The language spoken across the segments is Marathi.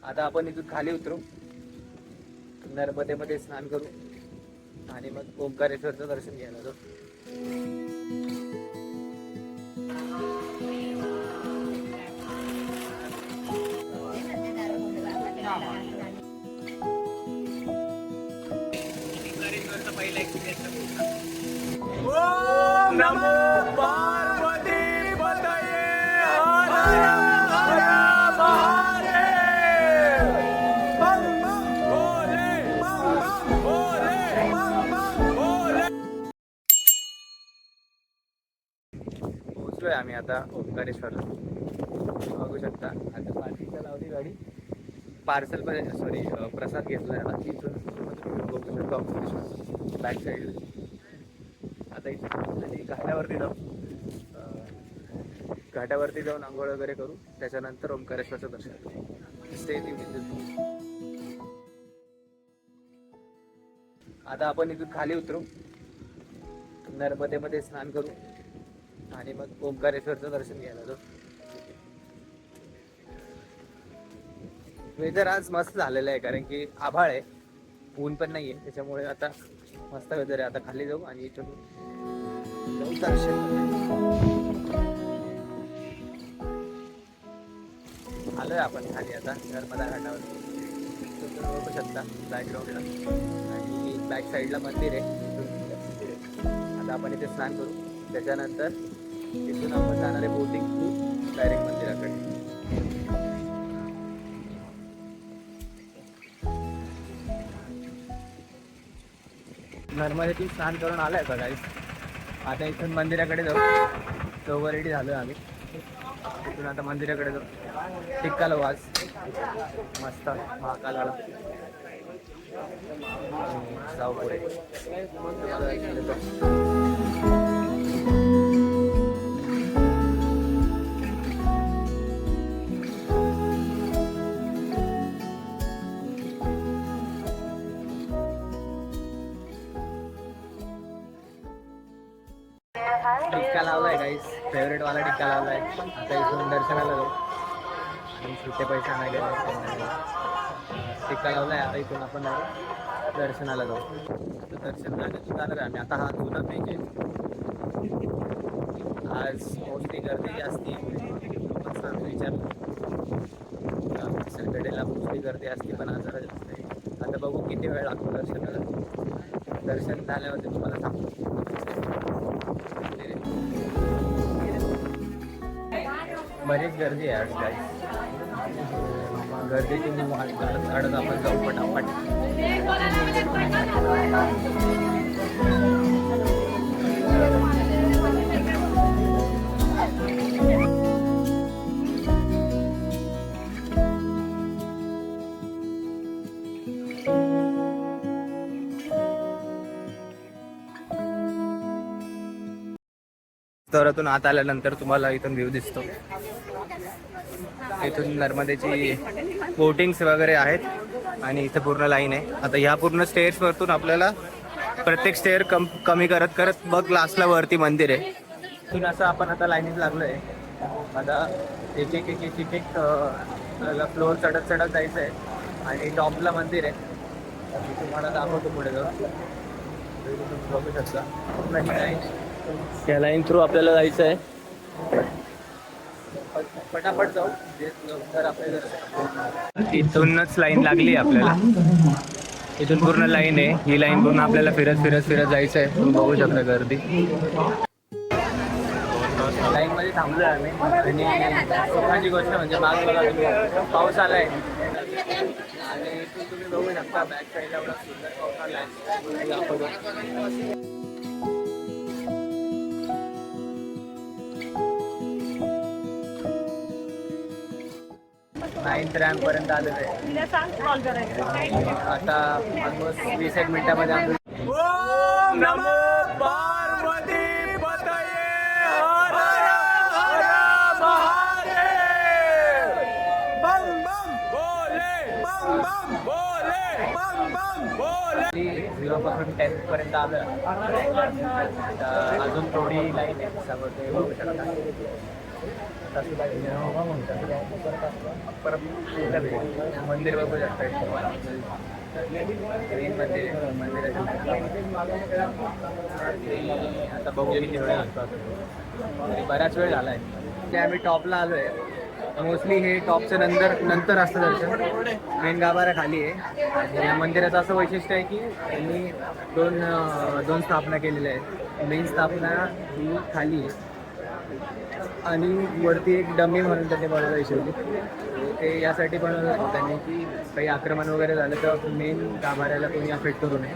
आता आपण इथून खाली उतरू, नर्मदेमध्ये स्नान करू आणि मग ओंकारेश्वरचं दर्शन घ्यायला जाऊ. ओंकारेश्वरचा पहिला एक्सपिरियन्स. ओम नमो पार्वती पतये हर हर महादेव. बम बम भोले, बम बम भोले, बम बम भोले. पोहोचलोय आम्ही आता ओंकारेश्वरला. बघू शकता आता पार्किंगला लावली गाडी. पार्सल सॉरी प्रसाद घेतलाय आता इथून बघू शकतो ओंकारेश्वर बॅक साईडला. आता इथे घाटावरती जाऊ, घाटावरती जाऊन आंघोळ वगैरे करू, त्याच्यानंतर ओंकारेश्वरचं दर्शन करू. Stay in. आता आपण इथून खाली उतरू, नर्मदेमध्ये स्नान करू आणि मग ओंकारेश्वरचं दर्शन घ्यायला जाऊ. वेदर आज मस्त झालेलं आहे कारण की आभाळ आहे, ऊन पण नाहीये, त्याच्यामुळे आता मस्त वेदर आहे. आता खाली जाऊ आणि इथून दर्शन आलोय आपण खाली आता नर्मदा घाटावर. बघू शकता बॅकग्राऊंडला आणि बॅक साईडला मंदिर आहे. आता आपण इथे स्नान करू, त्याच्यानंतर इथून आपण जाणार आहे बोटिंग थ्रू डायरेक्ट मंदिराकडे. नर्मदेतून स्नान करून आलाय बघा. आता इथून मंदिराकडे जाऊ. चौघ रेडी झालोय आम्ही. इथून आता मंदिराकडे जाऊ. टिक्का लावू आज मस्त महाकालाला. जाऊ पुढे. टिक्का लावलाय गाईस, फेवरेट वाला टिक्का लावलाय. आता इथून दर्शनाला जाऊ आणि सुट्टे पैसे आणायला टिक्का लावलाय. आता इथून आपण दर्शनाला जाऊ. आता दर्शन जाणार आहे आम्ही. आता हा जुना पेज आहे. आज मोस्टली गर्दी जास्ती विचारलं सॅटर्डेला मोस्टली गर्दी असते, पण आज जरा जास्त आहे. आता बघू किती वेळ लागतो दर्शनाला. दर्शन झाल्यावरती तुम्हाला सांगतो. बरीच गर्दी आहे आज काही. गर्दीतून काढत आपण जाऊ पटापट. दरातून आत आल्यानंतर तुम्हाला इथून व्ह्यू दिसतो. इथून नर्मदेची बोटिंग्स वगैरे आहेत आणि इथं पूर्ण लाईन आहे. आता ह्या पूर्ण स्टेअर्स वरतून आपल्याला प्रत्येक स्टेअर कमी करत करत बघ लास्टला वरती मंदिर आहे. इथून असं आपण आता लाईनीत लागलोय. आता एक एक फ्लोअर चढत चढत जायचं आहे आणि टॉपला मंदिर आहे. तुम्हाला दाखवतो पुढे जाऊन. बघू शकता या लाईन थ्रू आपल्याला जायचं आहे. पटापट जाऊ तर आपल्याला. इथूनच लाईन लागली आपल्याला. इथून पूर्ण लाईन आहे. ही लाईन पूर्ण आपल्याला फिरत फिरत फिरत जायचं आहे. तुम्ही बघू शकता गर्दी. लाईन मध्ये थांबलोय आम्ही आणि सुखाची गोष्ट म्हणजे माग बघा तुम्ही पाऊस आलाय आणि इथून तुम्ही बघू शकता बॅक साईडला एवढा सुंदर पाऊस आलाय. नाईन्थ रँक पर्यंत आलेलं आहे. आता ऑलमोस्ट 20 मिनिटामध्ये आपण. ओम नमो पार्वती पतये हर हर महादेव. बम बम भोले, बम बम भोले, बम बम भोले. 0 पासून 10 पर्यंत आलं. अजून थोडी लाईन आहे समोर ते बघू शकता. परत मंदिर बघू शकता. आता बघू किती वेळ लागतो. बराच वेळ झालाय ते आम्ही टॉपला आलोय. मोस्टली हे टॉपचं नंतर असतं दर्शन. मेन गाभारा खाली आहे. आणि या मंदिराचं असं वैशिष्ट्य आहे की त्यांनी दोन स्थापना केलेल्या आहेत. मेन स्थापना ही खाली आहे आणि वरती एक डमी म्हणून त्यांनी बनवलं ठेवली. ते यासाठी बनवलं होतं त्यांनी की काही आक्रमण वगैरे झालं तर मेन गाभाऱ्याला कोणी अफेक्ट करू नये.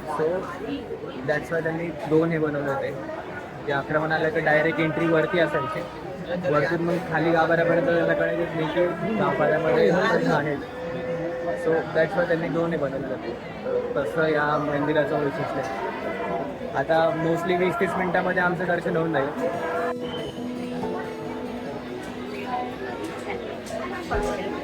सो दॅट्स वाय त्यांनी 2 हे बनवले होते. जे आक्रमण आलं तर डायरेक्ट एंट्री वरती असायची. वरतून मग खाली गाभाऱ्यापर्यंत त्यांना कळायचं नाही की गाभाऱ्यामध्ये आहे. सो दॅट्स वाय त्यांनी 2 हे बनवले होते. तसं या मंदिराचं वैशिष्ट्य आहे. आता मोस्टली 20-30 मिनिटामध्ये आमचं दर्शन होऊन जाईल.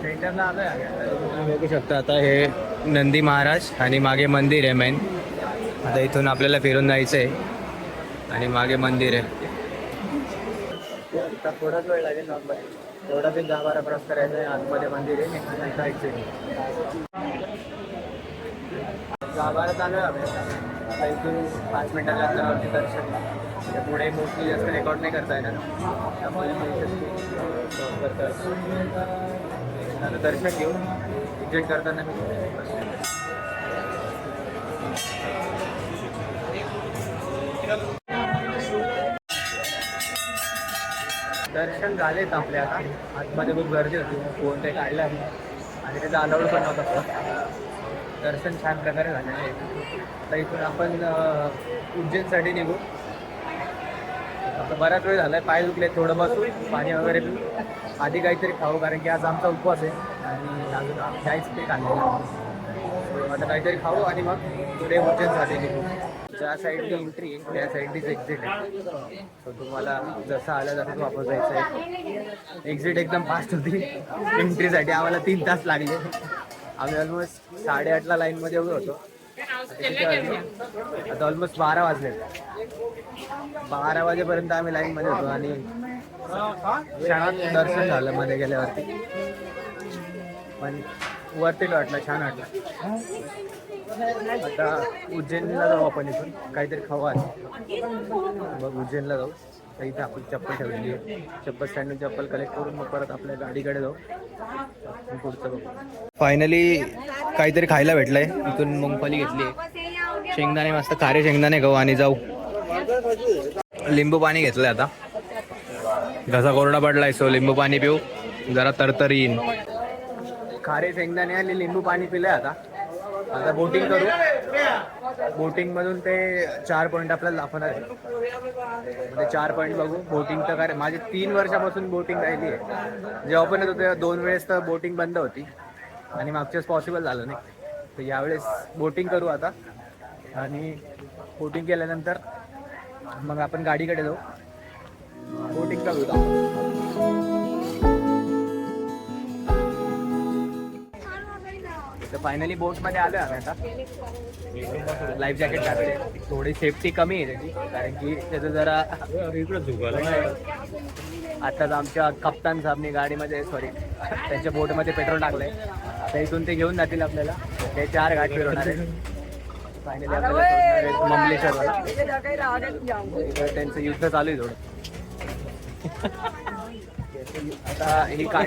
सेंटरला आलोय. बघू शकता आता हे नंदी महाराज आणि मागे मंदिर आहे मेन. आता इथून आपल्याला फिरून जायचं आहे आणि मागे मंदिर आहे. आता थोडाच वेळ लागेल नॉर्मली. थोडा ते गाभारा क्रॉस करायचा आहे. आतमध्ये मंदिर आहे. गाभारा चालू आहे आता. इथून 5 मिनिटाच्या अंतरावरती दर्शन. पुढे मोस्टली जास्त रेकॉर्ड नाही करता येणार. त्यामुळे आता दर्शन घेऊन एक्झिट करताना दर्शन झालेत आपले. आता आतमध्ये खूप गर्दी होती. फोन ते काढला आणि त्याचा अलाउड पण नव्हता. दर्शन छान प्रकारे झालेलं आहे. आता इथून आपण उज्जैनसाठी निघू. आता बराच वेळ झाला आहे. पाय दुखले. थोडं बसून पाणी वगैरे पिऊ. आधी काहीतरी खाऊ कारण की आज आमचा उपवास आहे आणि अजून काहीच ते खाल्लं. आता काहीतरी खाऊ आणि मग पुढे उज्जैनसाठी निघू. ज्या साईडनी एंट्री आहे त्या साईडनीच एक्झिट आहे. सो तुम्हाला जसं आलं तसंच वापस जायचं आहे. एक्झिट एकदम फास्ट होती. एंट्रीसाठी आम्हाला 3 तास लागले. आम्ही ऑलमोस्ट 8:30ला लाईनमध्ये उभे होतो. आता ऑलमोस्ट 12 वाजले. 12 वाजेपर्यंत आम्ही लाईनमध्ये होतो आणि क्षणात दर्शन झालं मध्ये गेल्यावरती. पण वरती वाटलं, छान वाटलं. आता उज्जैनला जाऊ आपण. इथून काहीतरी खाऊ आज. मग उज्जैनला जाऊ. इथे आपण चप्पल ठेवलेली आहे. चप्पल स्टँडून चप्पल कलेक्ट करून मग परत आपल्या गाडीकडे जाऊ. पुढचं बघू. फायनली काहीतरी खायला भेटलंय. इथून मुंगफली घेतली आहे. शेंगदाणे मस्त खारे शेंगदाणे खाऊ आणि जाऊ. लिंबू पाणी घेतलंय. आता घसा कोरडा पडलाय सो लिंबू पाणी पिऊ. जरा तरतरी येईन. खारे शेंगदाणे आणि लिंबू पाणी पिलंय. आता बोटिंग करू. बोटिंग मधून ते 4 पॉईंट आपल्याला दाखवणार आहे. म्हणजे 4 पॉईंट बघू. बोटिंग तर काय माझी 3 वर्षापासून बोटिंग राहिली आहे. जेव्हा पण येत होते 2 वेळेस तर बोटिंग बंद होती आणि मागच्याच पॉसिबल झालं नाही. तर यावेळेस बोटिंग करू आता. आणि बोटिंग केल्यानंतर मग आपण गाडीकडे जाऊ. बोटिंग करू. तर फायनली बोटमध्ये आलो आहे आता. लाईफ जॅकेट टाकले. थोडी सेफ्टी कमी आहे त्याची कारण की त्याचं जरा आताच आमच्या कप्तान साहेबनी गाडीमध्ये त्यांच्या बोटमध्ये पेट्रोल टाकलंय. आता इथून ते घेऊन जातील आपल्याला. ते 4 घाट फिरवणार आहे. फायनली आपल्याला ममलेश्वरला. त्यांचं युद्ध चालू आहे थोडं. आता ही काय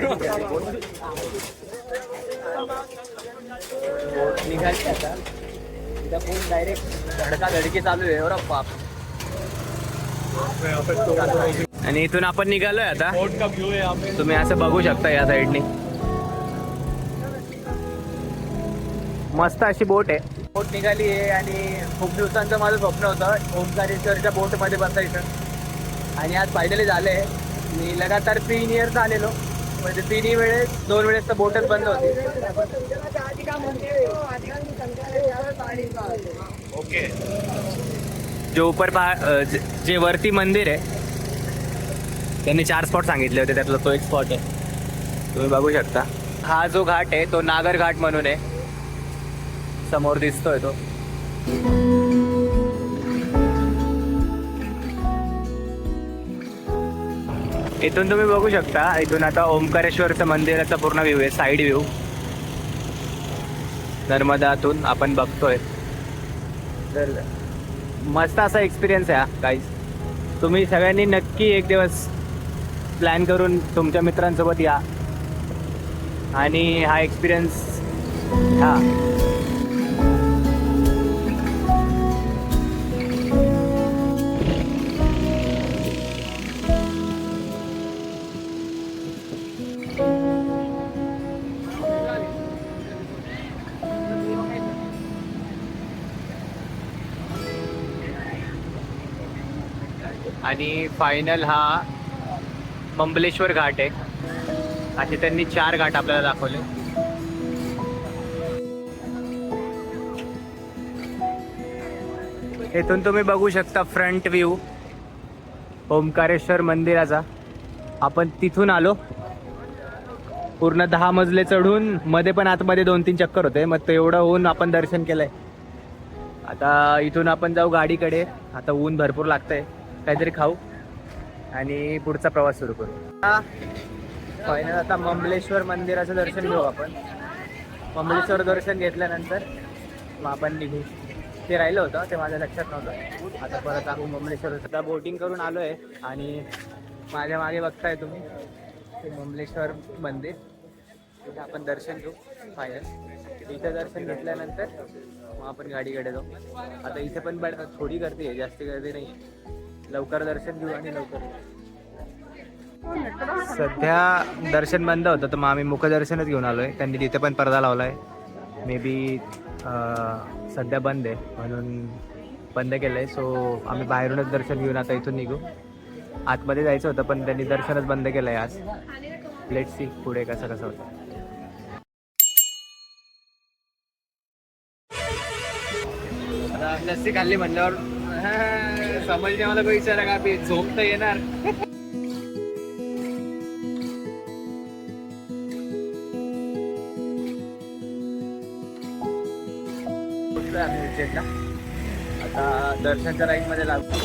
निघाली. आता तिथं फोन डायरेक्ट धडकी चालू आहे. बरं बाप. आणि इथून आपण निघालोय आता. तुम्ही असं बघू शकता या साईडनी मस्त अशी बोट आहे. बोट निघाली आहे आणि खूप दिवसांचं माझं स्वप्न होतं ओंकारेश्वरच्या बोटमध्ये बसायचं आणि आज फायनली झालंय. मी लगातार 3 इयर्स आलेलो. म्हणजे 3 वेळेस 2 वेळेस तर बोटच बंद होती. ओके. जो ऊपर जे वरती मंदिर आहे त्यांनी 4 स्पॉट सांगितले होते. त्यातला तो एक स्पॉट आहे. तुम्ही बघू शकता. हा जो घाट आहे तो नागर घाट म्हणून आहे. समोर दिसतोय तो. इथून तुम्ही बघू शकता, इथून आता ओंकारेश्वरचं मंदिराचा पूर्ण व्ह्यू आहे, साईड व्ह्यू नर्मदातून आपण बघतोय. तर मस्त असा एक्सपिरियन्स आहे हा गाईज. तुम्ही सगळ्यांनी नक्की एक दिवस प्लॅन करून तुमच्या मित्रांसोबत या आणि हा एक्सपिरियन्स घ्या. आणि फायनल हा मंबलेश्वर घाट आहे. असे त्यांनी 4 घाट आपल्याला दाखवले. इथून तुम्ही बघू शकता फ्रंट व्ह्यू ओंकारेश्वर मंदिराचा. आपण तिथून आलो, पूर्ण 10 मजले चढून मध्ये पण आतमध्ये 2-3 चक्कर होते. मग तेवढं होऊन आपण दर्शन केलंय. आता इथून आपण जाऊ गाडीकडे. आता ऊन भरपूर लागतंय, काहीतरी खाऊ आणि पुढचा प्रवास सुरू करू. फायनल आता मंबलेश्वर मंदिराचं दर्शन घेऊ आपण. मंबलेश्वर दर्शन घेतल्यानंतर मग आपण निघू. ते राहिलं होतं, ते माझ्या लक्षात नव्हतं. आता परत आपण मंबलेश्वर आता बोटिंग करून आलो आहे आणि माझ्या मागे बघताय तुम्ही ते मंबलेश्वर मंदिर. तिथे आपण दर्शन घेऊ फायनल. इथं दर्शन घेतल्यानंतर मग आपण गाडीकडे जाऊ. आता इथे पण थोडी गर्दी आहे, जास्त गर्दी नाही आहे. लवकर दर्शन घेऊ आणि लवकर. सध्या दर्शन बंद होतं, तर मग आम्ही मुखदर्शनच घेऊन आलो आहे. त्यांनी तिथे पण पडदा लावला आहे. मे बी सध्या बंद आहे म्हणून बंद केलं आहे. सो आम्ही बाहेरूनच दर्शन घेऊन आता इथून निघू. आतमध्ये जायचं होतं पण त्यांनी दर्शनच बंद केलं आहे आज. लेट्स सी पुढे कसं होतं. लस्सी खाल्ली म्हणल्यावर समजणे मला काही विचारा का झोप तर येणार. आता दर्शनच्या लाईन मध्ये लागतो.